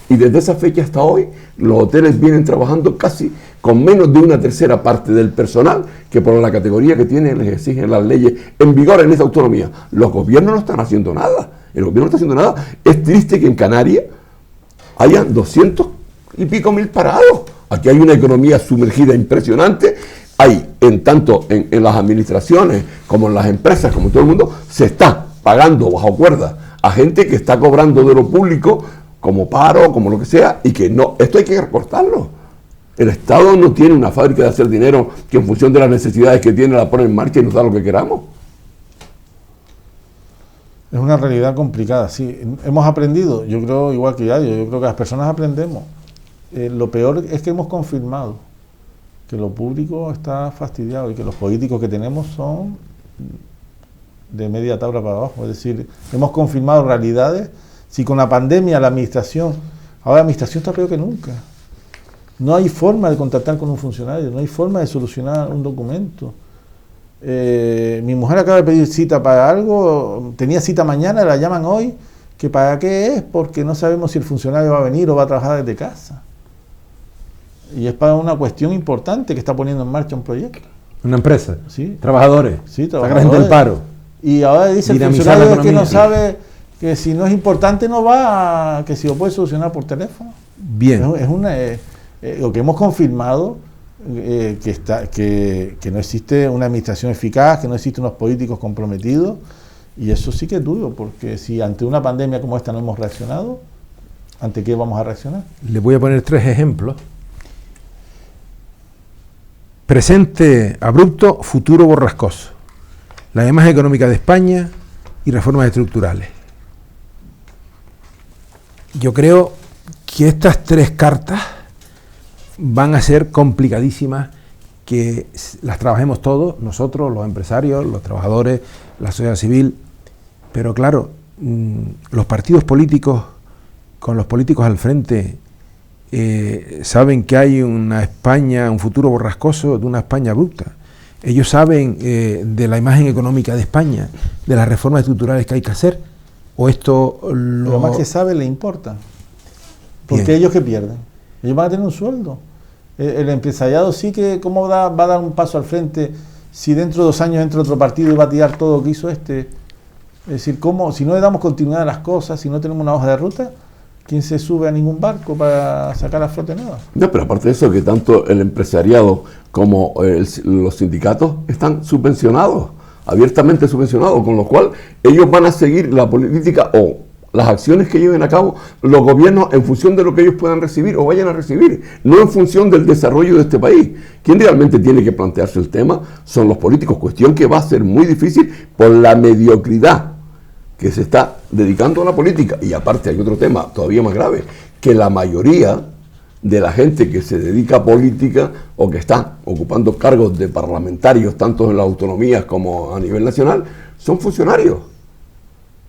Y desde esa fecha hasta hoy, los hoteles vienen trabajando casi con menos de una tercera parte del personal que por la categoría que tienen les exigen las leyes en vigor en esa autonomía. Los gobiernos no están haciendo nada. El gobierno no está haciendo nada. Es triste que en Canarias hayan 200 y pico mil parados. Aquí hay una economía sumergida impresionante. Hay, tanto en las administraciones como en las empresas, como en todo el mundo, se está pagando bajo cuerda a gente que está cobrando de lo público como paro, como lo que sea, y que no, esto hay que recortarlo. El Estado no tiene una fábrica de hacer dinero que en función de las necesidades que tiene la pone en marcha y nos da lo que queramos. Es una realidad complicada, sí. Hemos aprendido, yo creo, igual que yo creo que las personas aprendemos. Lo peor es que hemos confirmado que lo público está fastidiado y que los políticos que tenemos son de media tabla para abajo. Es decir, hemos confirmado realidades. Si con la pandemia la administración, ahora la administración está peor que nunca. No hay forma de contactar con un funcionario, no hay forma de solucionar un documento. Mi mujer acaba de pedir cita para algo, tenía cita mañana, la llaman hoy, que para qué es, porque no sabemos si el funcionario va a venir o va a trabajar desde casa. Y es para una cuestión importante que está poniendo en marcha un proyecto. Una empresa, ¿Sí? Trabajadores, Sí, la gente del paro. Y ahora dice el Dinamizar funcionario la que no economía. sabe, que si no es importante no va, que si lo puede solucionar por teléfono. Bien. Lo que hemos confirmado, que no existe una administración eficaz, que no existen unos políticos comprometidos, y eso sí que es duro, porque si ante una pandemia como esta no hemos reaccionado, ¿ante qué vamos a reaccionar? Les voy a poner 3 ejemplos. Presente abrupto, futuro borrascoso. La imagen económica de España y reformas estructurales. Yo creo que estas 3 cartas van a ser complicadísimas que las trabajemos todos, nosotros, los empresarios, los trabajadores, la sociedad civil, pero claro, los partidos políticos, con los políticos al frente, saben que hay una España, un futuro borrascoso de una España abrupta. Ellos saben de la imagen económica de España, de las reformas estructurales que hay que hacer, o esto Lo más que sabe le importa, porque Bien. ellos que pierden, ellos van a tener un sueldo. El empresariado sí que, ¿cómo va a dar un paso al frente si dentro de 2 años entra otro partido y va a tirar todo lo que hizo este? Es decir, ¿cómo, si no le damos continuidad a las cosas, si no tenemos una hoja de ruta, ¿quién se sube a ningún barco para sacar a flote nada? No, pero aparte de eso, que tanto el empresariado como los sindicatos están subvencionados, abiertamente subvencionados, con lo cual ellos van a seguir la política o las acciones que lleven a cabo los gobiernos en función de lo que ellos puedan recibir o vayan a recibir, no en función del desarrollo de este país. Quien realmente tiene que plantearse el tema son los políticos, cuestión que va a ser muy difícil por la mediocridad que se está dedicando a la política. Y aparte hay otro tema todavía más grave, que la mayoría de la gente que se dedica a política o que está ocupando cargos de parlamentarios, tanto en las autonomías como a nivel nacional, son funcionarios.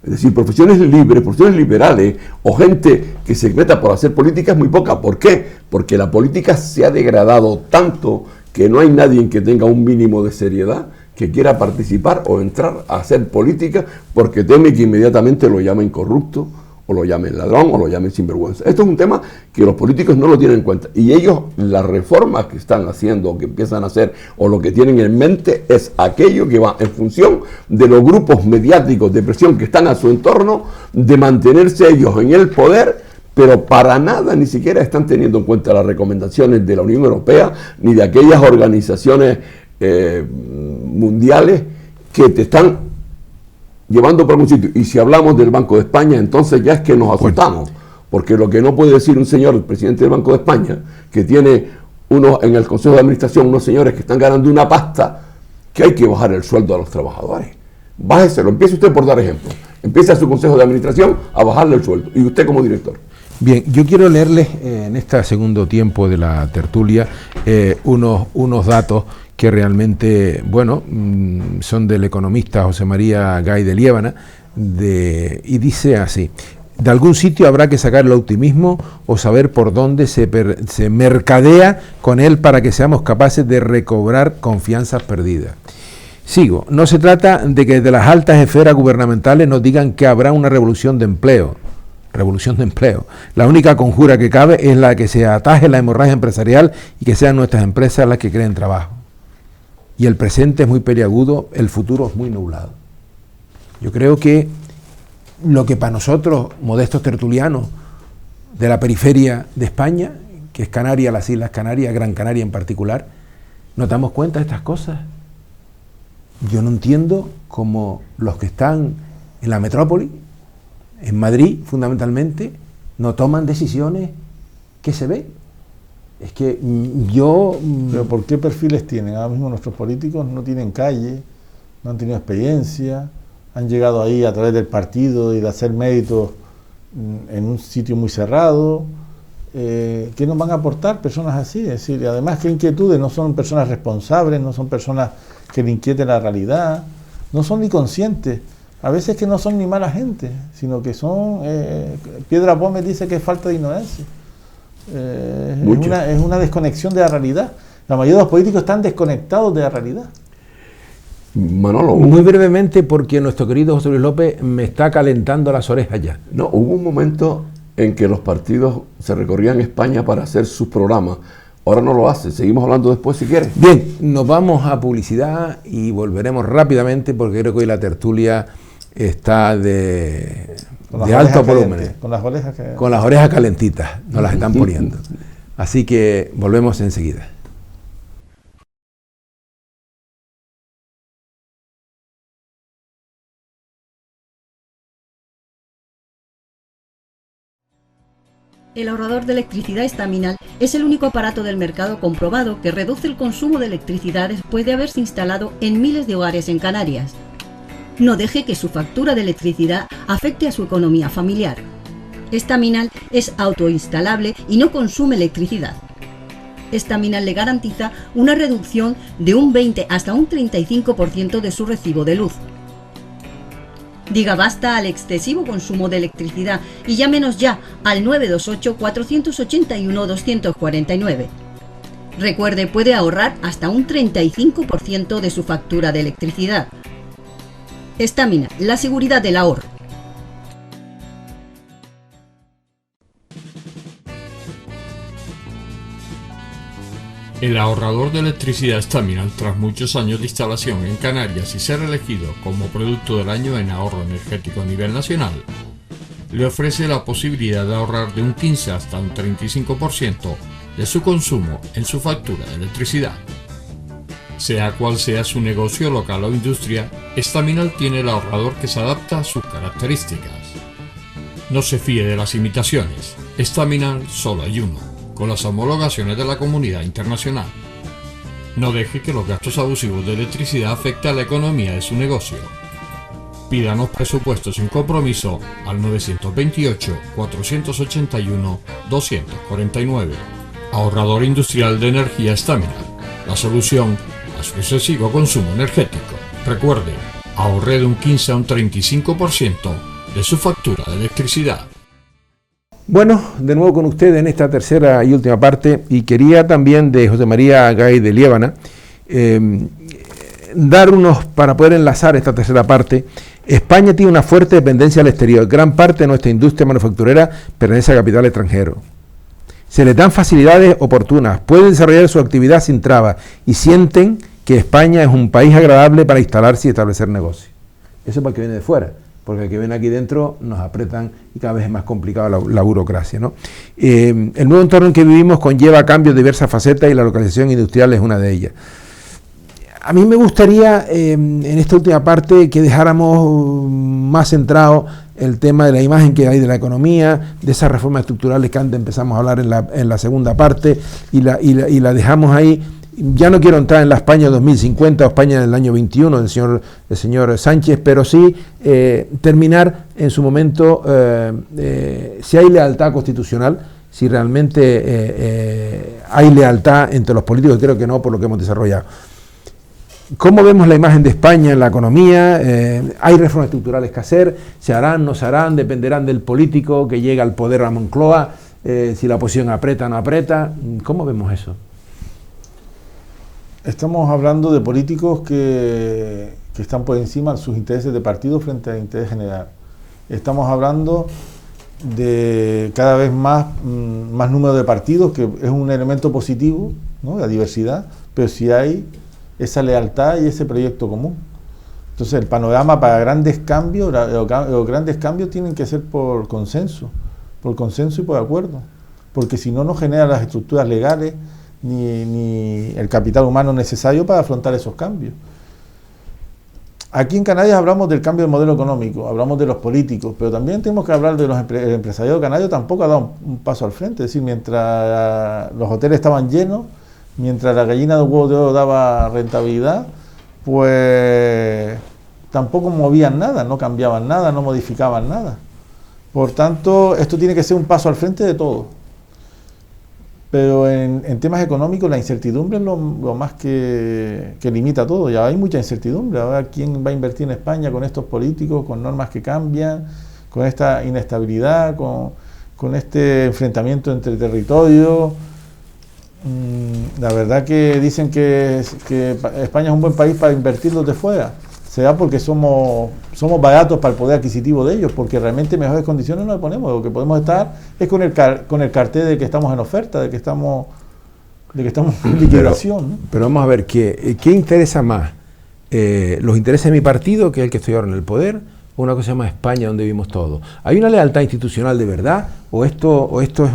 Es decir, profesiones libres, profesiones liberales o gente que se meta por hacer política es muy poca. ¿Por qué? Porque la política se ha degradado tanto que no hay nadie que tenga un mínimo de seriedad que quiera participar o entrar a hacer política porque teme que inmediatamente lo llamen corrupto, o lo llamen ladrón, o lo llamen sinvergüenza. Esto es un tema que los políticos no lo tienen en cuenta. Y ellos, las reformas que están haciendo, o que empiezan a hacer, o lo que tienen en mente, es aquello que va en función de los grupos mediáticos de presión que están a su entorno, de mantenerse ellos en el poder, pero para nada ni siquiera están teniendo en cuenta las recomendaciones de la Unión Europea, ni de aquellas organizaciones mundiales que te están llevando por algún sitio. Y si hablamos del Banco de España, entonces ya es que nos asustamos, porque lo que no puede decir un señor, el presidente del Banco de España, que tiene en el Consejo de Administración unos señores que están ganando una pasta, que hay que bajar el sueldo a los trabajadores. Bájeselo, empiece usted por dar ejemplo. Empiece a su Consejo de Administración a bajarle el sueldo, y usted como director. Bien, yo quiero leerles en este segundo tiempo de la tertulia unos datos que realmente, bueno, son del economista José María Gay de Liébana, y dice así: de algún sitio habrá que sacar el optimismo o saber por dónde se mercadea con él para que seamos capaces de recobrar confianzas perdidas. Sigo, no se trata de que desde las altas esferas gubernamentales nos digan que habrá una revolución de empleo. La única conjura que cabe es la de que se ataje la hemorragia empresarial y que sean nuestras empresas las que creen trabajo. Y el presente es muy peliagudo, el futuro es muy nublado. Yo creo que lo que para nosotros, modestos tertulianos de la periferia de España, que es Canarias, las Islas Canarias, Gran Canaria en particular, nos damos cuenta de estas cosas. Yo no entiendo cómo los que están en la metrópoli, en Madrid fundamentalmente, no toman decisiones que se ven. Es que yo... ¿Pero por qué perfiles tienen? Ahora mismo nuestros políticos no tienen calle, no han tenido experiencia, han llegado ahí a través del partido y de hacer méritos en un sitio muy cerrado. ¿Qué nos van a aportar personas así? Es decir, además, ¿qué inquietudes? No son personas responsables, no son personas que le inquiete la realidad, no son ni conscientes. A veces que no son ni mala gente, sino que son... Piedra Gómez dice que es falta de ignorancia. Es una desconexión de la realidad. La mayoría de los políticos están desconectados de la realidad. Manolo, muy brevemente, porque nuestro querido José Luis López me está calentando las orejas ya. No, hubo un momento en que los partidos se recorrían España para hacer sus programas. Ahora no lo hacen. Seguimos hablando después si quieres. Bien, nos vamos a publicidad y volveremos rápidamente porque creo que hoy la tertulia está de alto volumen. Con las orejas calentitas, nos las están poniendo. Así que volvemos enseguida. El ahorrador de electricidad estaminal es el único aparato del mercado comprobado que reduce el consumo de electricidad después de haberse instalado en miles de hogares en Canarias. No deje que su factura de electricidad afecte a su economía familiar. Estaminal es autoinstalable y no consume electricidad. Estaminal le garantiza una reducción de un 20 hasta un 35% de su recibo de luz. Diga basta al excesivo consumo de electricidad y llámenos ya al 928-481-249. Recuerde, puede ahorrar hasta un 35% de su factura de electricidad. Estaminal, la seguridad del ahorro. El ahorrador de electricidad Estaminal, tras muchos años de instalación en Canarias y ser elegido como producto del año en ahorro energético a nivel nacional, le ofrece la posibilidad de ahorrar de un 15 hasta un 35% de su consumo en su factura de electricidad. Sea cual sea su negocio local o industria, Estaminal tiene el ahorrador que se adapta a sus características. No se fíe de las imitaciones, Estaminal solo hay uno, con las homologaciones de la comunidad internacional. No deje que los gastos abusivos de electricidad afecten a la economía de su negocio. Pídanos presupuestos sin compromiso al 928-481-249. Ahorrador industrial de energía Estaminal, la solución a su excesivo consumo energético. Recuerde, ahorre de un 15 a un 35% de su factura de electricidad. Bueno, de nuevo con ustedes en esta tercera y última parte, y quería también de José María Gay de Liébana dar para poder enlazar esta tercera parte. España tiene una fuerte dependencia al exterior. Gran parte de nuestra industria manufacturera pertenece a capital extranjero. Se les dan facilidades oportunas, pueden desarrollar su actividad sin trabas y sienten que España es un país agradable para instalarse y establecer negocios. Eso es para el que viene de fuera, porque el que viene aquí dentro nos apretan y cada vez es más complicada la burocracia, ¿no? El nuevo entorno en que vivimos conlleva cambios de diversas facetas y la localización industrial es una de ellas. A mí me gustaría en esta última parte que dejáramos más centrado el tema de la imagen que hay de la economía, de esas reformas estructurales que antes empezamos a hablar en la segunda parte y la dejamos ahí. Ya no quiero entrar en la España 2050 o España del año 21 del señor Sánchez, pero sí terminar en su momento si hay lealtad constitucional, si realmente hay lealtad entre los políticos, creo que no, por lo que hemos desarrollado. ¿Cómo vemos la imagen de España en la economía? ¿Hay reformas estructurales que hacer? ¿Se harán, no se harán? ¿Dependerán del político que llega al poder a Moncloa? Si la oposición aprieta o no aprieta. ¿Cómo vemos eso? Estamos hablando de políticos que están por encima de sus intereses de partido frente al interés general. Estamos hablando de cada vez más número de partidos, que es un elemento positivo, ¿no?, la diversidad, pero si hay esa lealtad y ese proyecto común. Entonces el panorama para grandes cambios, los grandes cambios tienen que ser por consenso y por acuerdo, porque si no, no genera las estructuras legales ni el capital humano necesario para afrontar esos cambios. Aquí en Canarias hablamos del cambio de modelo económico, hablamos de los políticos, pero también tenemos que hablar de el empresariado canario. Tampoco ha dado un paso al frente. Es decir, mientras los hoteles estaban llenos, mientras la gallina de huevo de oro daba rentabilidad, pues tampoco movían nada, no cambiaban nada, no modificaban nada. Por tanto, esto tiene que ser un paso al frente de todo. Pero en temas económicos la incertidumbre es lo más que limita todo. Ya hay mucha incertidumbre. Ahora, ¿quién va a invertir en España con estos políticos, con normas que cambian, con esta inestabilidad, con este enfrentamiento entre territorios? La verdad que dicen que España es un buen país para invertir los de fuera. ¿Será porque somos baratos para el poder adquisitivo de ellos? Porque realmente mejores condiciones no le ponemos. Lo que podemos estar es con el cartel de que estamos en oferta, de que estamos en liquidación, ¿no? Pero vamos a ver, ¿qué interesa más? ¿Los intereses de mi partido, que es el que estoy ahora en el poder, o una cosa que se llama España, donde vivimos todos? ¿Hay una lealtad institucional de verdad? ¿O esto es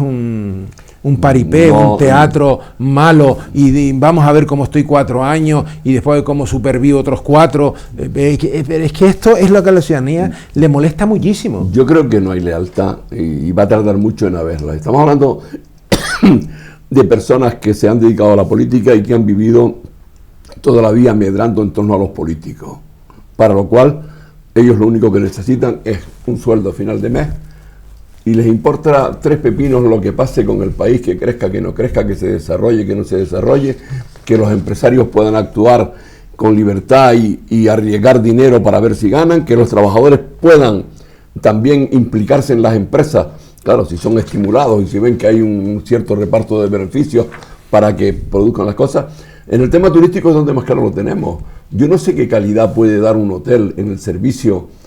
un paripé, no, un teatro malo, y vamos a ver cómo estoy 4 años y después cómo supervivo otros 4? Es que esto es lo que a la ciudadanía le molesta muchísimo. Yo creo que no hay lealtad y va a tardar mucho en haberla. Estamos hablando de personas que se han dedicado a la política y que han vivido toda la vida medrando en torno a los políticos, para lo cual ellos lo único que necesitan es un sueldo a final de mes y les importa 3 pepinos lo que pase con el país, que crezca, que no crezca, que se desarrolle, que no se desarrolle, que los empresarios puedan actuar con libertad y arriesgar dinero para ver si ganan, que los trabajadores puedan también implicarse en las empresas, claro, si son estimulados y si ven que hay un cierto reparto de beneficios para que produzcan las cosas. En el tema turístico es donde más claro lo tenemos. Yo no sé qué calidad puede dar un hotel en el servicio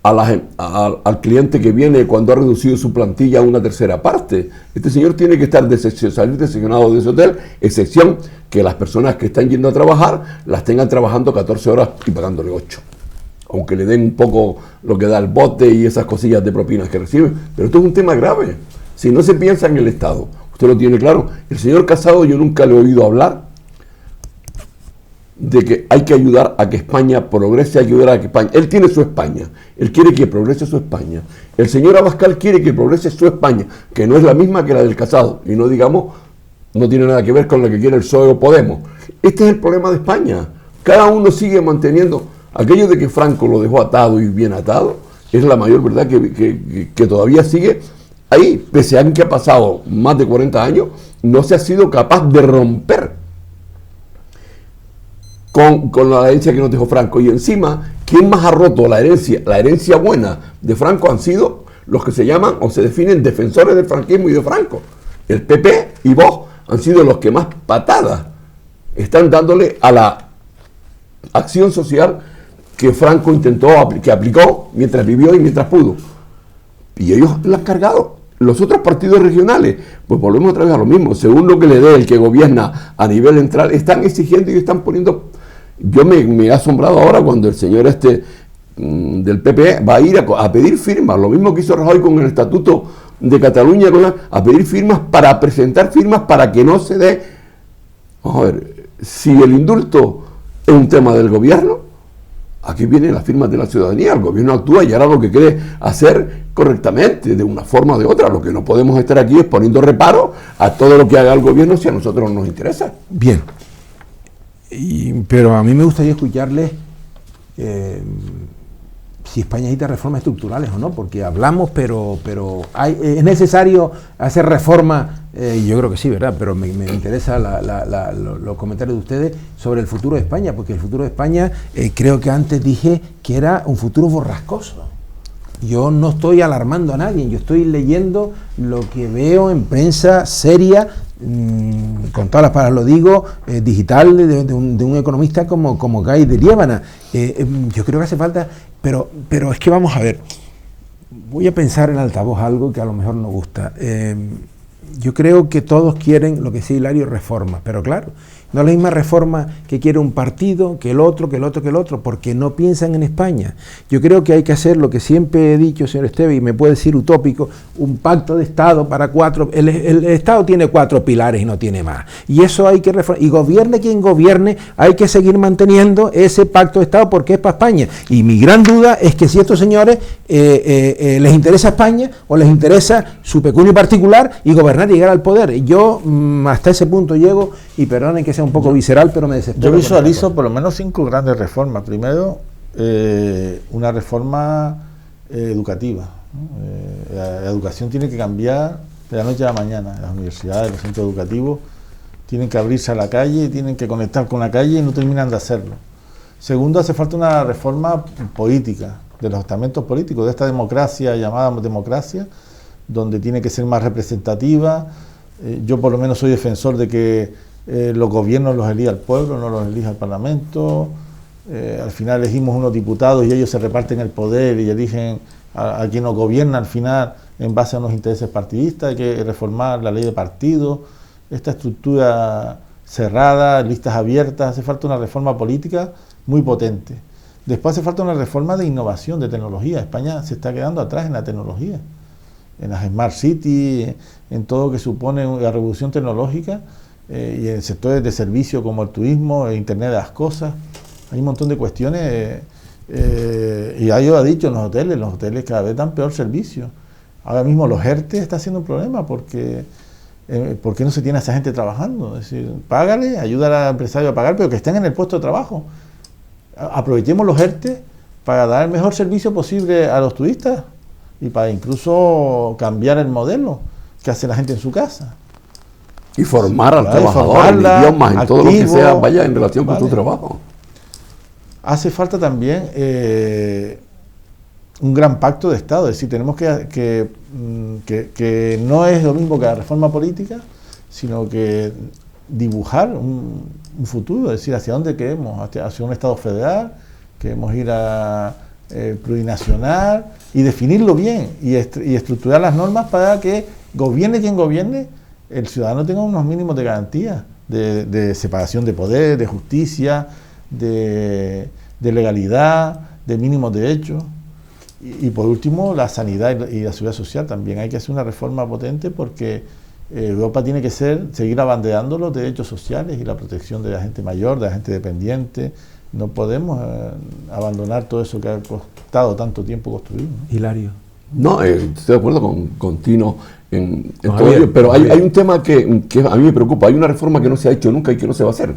al cliente que viene cuando ha reducido su plantilla a una tercera parte. Este señor tiene que estar salir decepcionado de ese hotel, excepción que las personas que están yendo a trabajar las tengan trabajando 14 horas y pagándole 8. Aunque le den un poco lo que da el bote y esas cosillas de propinas que reciben. Pero esto es un tema grave. Si no se piensa en el Estado, usted lo tiene claro. El señor Casado yo nunca le he oído hablar de que hay que ayudar a que España progrese, hay que ayudar a que España... Él tiene su España, él quiere que progrese su España. El señor Abascal quiere que progrese su España, que no es la misma que la del Casado, y no digamos, no tiene nada que ver con la que quiere el PSOE o Podemos. Este es el problema de España. Cada uno sigue manteniendo... Aquello de que Franco lo dejó atado y bien atado, es la mayor verdad que todavía sigue ahí, pese a que ha pasado más de 40 años, no se ha sido capaz de romper con la herencia que nos dejó Franco, y encima ¿quién más ha roto la herencia buena de Franco? Han sido los que se llaman o se definen defensores del franquismo y de Franco. El PP y Vox han sido los que más patadas están dándole a la acción social que Franco que aplicó mientras vivió y mientras pudo. Y ellos la han cargado. Los otros partidos regionales, pues volvemos otra vez a lo mismo. Según lo que le dé el que gobierna a nivel central, están exigiendo y están poniendo... Yo me he asombrado ahora cuando el señor del PP va a ir a pedir firmas, lo mismo que hizo Rajoy con el Estatuto de Cataluña, a pedir firmas para presentar firmas para que no se dé... Vamos a ver, si el indulto es un tema del gobierno, aquí vienen las firmas de la ciudadanía, el gobierno actúa y hará lo que quiere hacer correctamente, de una forma o de otra. Lo que no podemos estar aquí es poniendo reparo a todo lo que haga el gobierno si a nosotros no nos interesa. Bien, pero a mí me gustaría escucharles si España necesita reformas estructurales o no, porque hablamos, pero es necesario hacer reformas, yo creo que sí, ¿verdad? Pero me interesa los comentarios de ustedes sobre el futuro de España, porque el futuro de España, creo que antes dije que era un futuro borrascoso. Yo no estoy alarmando a nadie, yo estoy leyendo lo que veo en prensa seria, con todas las palabras lo digo, digital, de un economista como Guy de Liébana. Yo creo que hace falta, pero es que vamos a ver, voy a pensar en altavoz algo que a lo mejor nos gusta. Yo creo que todos quieren, lo que decía Hilario, reformas, pero claro, no es la misma reforma que quiere un partido, que el otro, porque no piensan en España. Yo creo que hay que hacer lo que siempre he dicho, señor Esteve, y me puede decir utópico, un pacto de Estado para 4... El Estado tiene 4 pilares y no tiene más. Y eso hay que reformar. Y gobierne quien gobierne, hay que seguir manteniendo ese pacto de Estado porque es para España. Y mi gran duda es que si a estos señores les interesa España o les interesa su peculio particular y gobernar y llegar al poder. Yo hasta ese punto llego, y perdonen que sea un poco visceral, pero me desespero. Yo visualizo por lo menos 5 grandes reformas. Primero, una reforma educativa, ¿no? La educación tiene que cambiar de la noche a la mañana. Las universidades, los centros educativos tienen que abrirse a la calle, tienen que conectar con la calle y no terminan de hacerlo. Segundo, hace falta una reforma política, de los estamentos políticos, de esta democracia llamada democracia, donde tiene que ser más representativa. Yo por lo menos soy defensor de que los gobiernos los elija el pueblo, no los elija el Parlamento. Al final elegimos unos diputados y ellos se reparten el poder y eligen a quien nos gobierna al final en base a unos intereses partidistas. Hay que reformar la ley de partidos, esta estructura cerrada, listas abiertas. Hace falta una reforma política muy potente. Después hace falta una reforma de innovación, de tecnología. España se está quedando atrás en la tecnología, en las Smart City, en todo lo que supone la revolución tecnológica, y en sectores de servicio como el turismo, el Internet de las cosas. Hay un montón de cuestiones, y ya yo lo he dicho, en los hoteles cada vez dan peor servicio. Ahora mismo los ERTE está siendo un problema porque no se tiene a esa gente trabajando. Es decir, págale, ayuda al empresario a pagar, pero que estén en el puesto de trabajo. Aprovechemos los ERTE para dar el mejor servicio posible a los turistas y para incluso cambiar el modelo que hace la gente en su casa. Y formar al trabajador en idiomas, en todo lo que sea, vaya en relación con su trabajo. Hace falta también un gran pacto de Estado, es decir, tenemos que no es lo mismo que la reforma política, sino que dibujar un futuro, es decir, hacia dónde queremos, hacia un Estado federal, queremos ir a plurinacional y definirlo bien y estructurar las normas para que gobierne quien gobierne, el ciudadano tenga unos mínimos de garantía, de separación de poder, de justicia, de legalidad, de mínimos derechos. Y por último, la sanidad y la seguridad social también. Hay que hacer una reforma potente porque Europa tiene que seguir abanderando los derechos sociales y la protección de la gente mayor, de la gente dependiente. No podemos abandonar todo eso que ha costado tanto tiempo construir, ¿no? Hilario. No, estoy de acuerdo con Tino en todo ello, pero hay un tema que a mí me preocupa. Hay una reforma que no se ha hecho nunca y que no se va a hacer,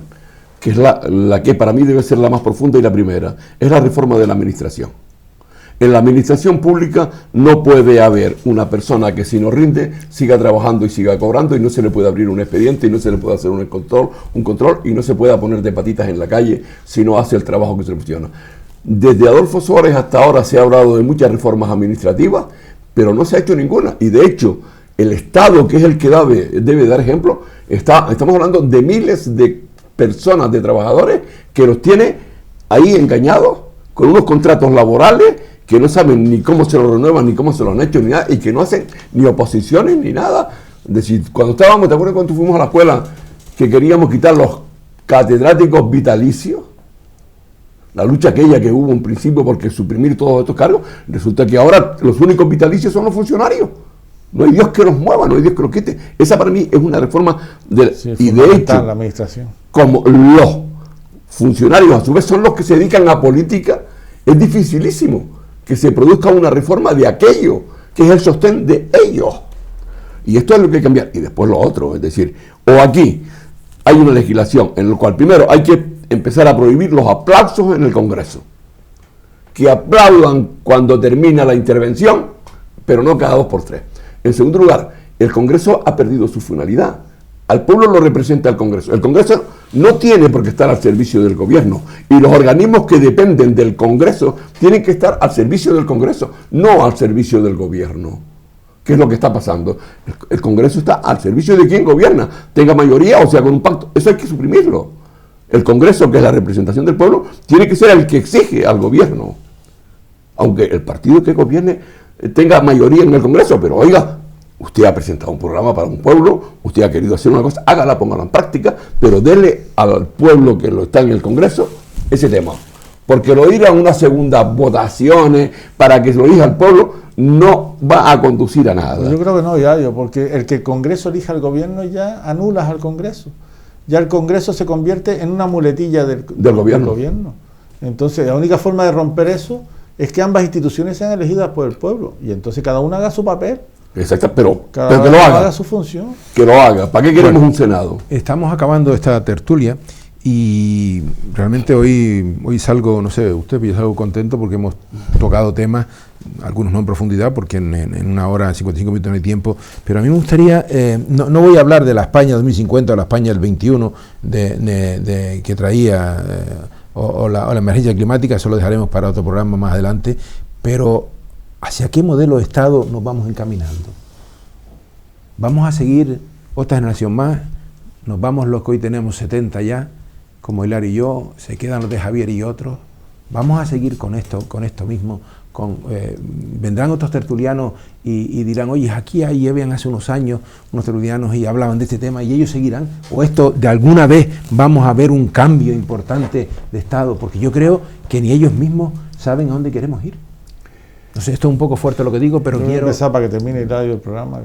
que es la que para mí debe ser la más profunda y la primera, es la reforma de la administración. En la administración pública no puede haber una persona que si no rinde siga trabajando y siga cobrando y no se le puede abrir un expediente y no se le puede hacer un control y no se pueda poner de patitas en la calle si no hace el trabajo que se le funciona. desde Adolfo Suárez hasta ahora se ha hablado de muchas reformas administrativas, pero no se ha hecho ninguna. Y de hecho, el Estado, que es el que debe dar ejemplo, estamos hablando de miles de personas, de trabajadores, que los tiene ahí engañados con unos contratos laborales que no saben ni cómo se los renuevan, ni cómo se los han hecho, ni nada, y que no hacen ni oposiciones ni nada. Es decir, cuando estábamos, ¿te acuerdas cuando fuimos a la escuela que queríamos quitar los catedráticos vitalicios? La lucha aquella que hubo en principio porque suprimir todos estos cargos, resulta que ahora los únicos vitalicios son los funcionarios. No hay Dios que los mueva, no hay Dios que los quite. Esa para mí es una reforma y de hecho, la administración. Como los funcionarios a su vez son los que se dedican a política, es dificilísimo que se produzca una reforma de aquello que es el sostén de ellos. Y esto es lo que hay que cambiar. Y después lo otro, es decir, o aquí hay una legislación en la cual primero hay que empezar a prohibir los aplausos en el Congreso. Que aplaudan cuando termina la intervención, pero no cada 2 por 3. En segundo lugar, el Congreso ha perdido su finalidad. Al pueblo lo representa el Congreso. El Congreso no tiene por qué estar al servicio del gobierno. Y los organismos que dependen del Congreso tienen que estar al servicio del Congreso, no al servicio del gobierno. ¿Qué es lo que está pasando? El Congreso está al servicio de quien gobierna, tenga mayoría o sea con un pacto. Eso hay que suprimirlo. El Congreso, que es la representación del pueblo, tiene que ser el que exige al gobierno. Aunque el partido que gobierne tenga mayoría en el Congreso, pero oiga, usted ha presentado un programa para un pueblo, usted ha querido hacer una cosa, hágala, póngala en práctica, pero dele al pueblo que lo está en el Congreso ese tema. Porque lo ir a unas segundas votaciones para que se lo elija al pueblo no va a conducir a nada. Yo creo que no, Yayo, porque el que el Congreso elija al gobierno ya anulas al Congreso. Ya el Congreso se convierte en una muletilla del gobierno. Entonces, la única forma de romper eso es que ambas instituciones sean elegidas por el pueblo. Y entonces cada una haga su papel. Exacto, pero que lo haga su función. Que lo haga. ¿Para qué queremos un Senado? Estamos acabando esta tertulia y realmente hoy salgo, no sé, usted, yo salgo contento porque hemos tocado temas, algunos no en profundidad, porque en una hora, 55 minutos no hay tiempo, pero a mí me gustaría, no voy a hablar de la España 2050 o la España del 21 que traía, o la emergencia climática, eso lo dejaremos para otro programa más adelante, pero ¿hacia qué modelo de Estado nos vamos encaminando? ¿Vamos a seguir otra generación más? ¿Nos vamos los que hoy tenemos 70 ya, como Hilario y yo? ¿Se quedan los de Javier y otros? ¿Vamos a seguir con esto mismo? Vendrán otros tertulianos y dirán, oye, aquí habían hace unos años unos tertulianos y hablaban de este tema y ellos seguirán, o esto de alguna vez vamos a ver un cambio importante de Estado, porque yo creo que ni ellos mismos saben a dónde queremos ir. No sé, esto es un poco fuerte lo que digo, pero quiero empezar para que termine el programa.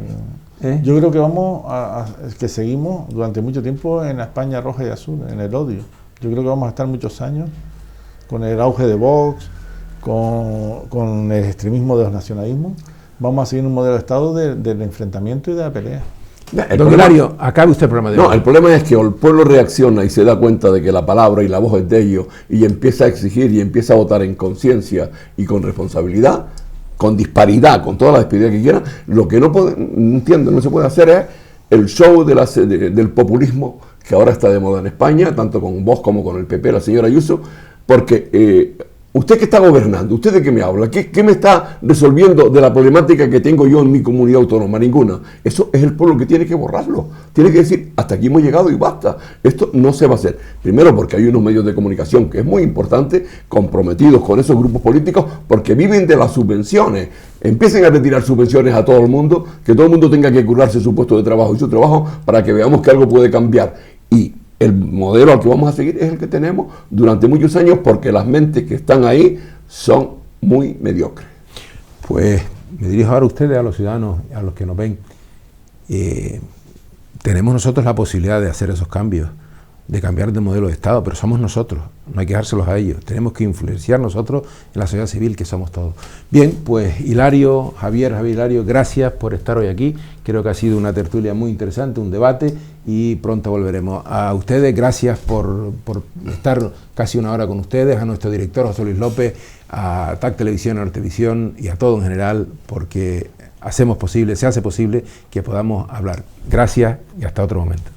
Yo creo que que seguimos durante mucho tiempo en la España roja y azul, en el odio. Yo creo que vamos a estar muchos años con el auge de Vox, con el extremismo de los nacionalismos. Vamos a seguir un modelo de Estado del enfrentamiento y de la pelea. Don Hilario, acabe usted el programa de hoy. No, el problema es que el pueblo reacciona y se da cuenta de que la palabra y la voz es de ellos y empieza a exigir y empieza a votar en conciencia y con responsabilidad, con disparidad, con toda la disparidad que quieran. Lo que no se puede hacer es el show del populismo que ahora está de moda en España, tanto con Vox como con el PP, la señora Ayuso, porque usted que está gobernando, ¿usted de qué me habla? ¿Qué me está resolviendo de la problemática que tengo yo en mi comunidad autónoma? Ninguna. Eso es el pueblo que tiene que borrarlo. Tiene que decir, hasta aquí hemos llegado y basta. Esto no se va a hacer. Primero porque hay unos medios de comunicación, que es muy importante, comprometidos con esos grupos políticos, porque viven de las subvenciones. Empiecen a retirar subvenciones a todo el mundo, que todo el mundo tenga que curarse su puesto de trabajo y su trabajo, para que veamos que algo puede cambiar. Y el modelo al que vamos a seguir es el que tenemos durante muchos años, porque las mentes que están ahí son muy mediocres. Pues me dirijo ahora a ustedes, a los ciudadanos, a los que nos ven. Tenemos nosotros la posibilidad de hacer esos cambios, de cambiar de modelo de Estado, pero somos nosotros, no hay que dejárselos a ellos. Tenemos que influenciar nosotros en la sociedad civil, que somos todos. Bien, pues Hilario, Javier, Hilario, gracias por estar hoy aquí. Creo que ha sido una tertulia muy interesante, un debate, y pronto volveremos. A ustedes, gracias por estar casi una hora con ustedes, a nuestro director José Luis López, a TAC Televisión, a Nortevisión y a todo en general, porque se hace posible que podamos hablar. Gracias y hasta otro momento.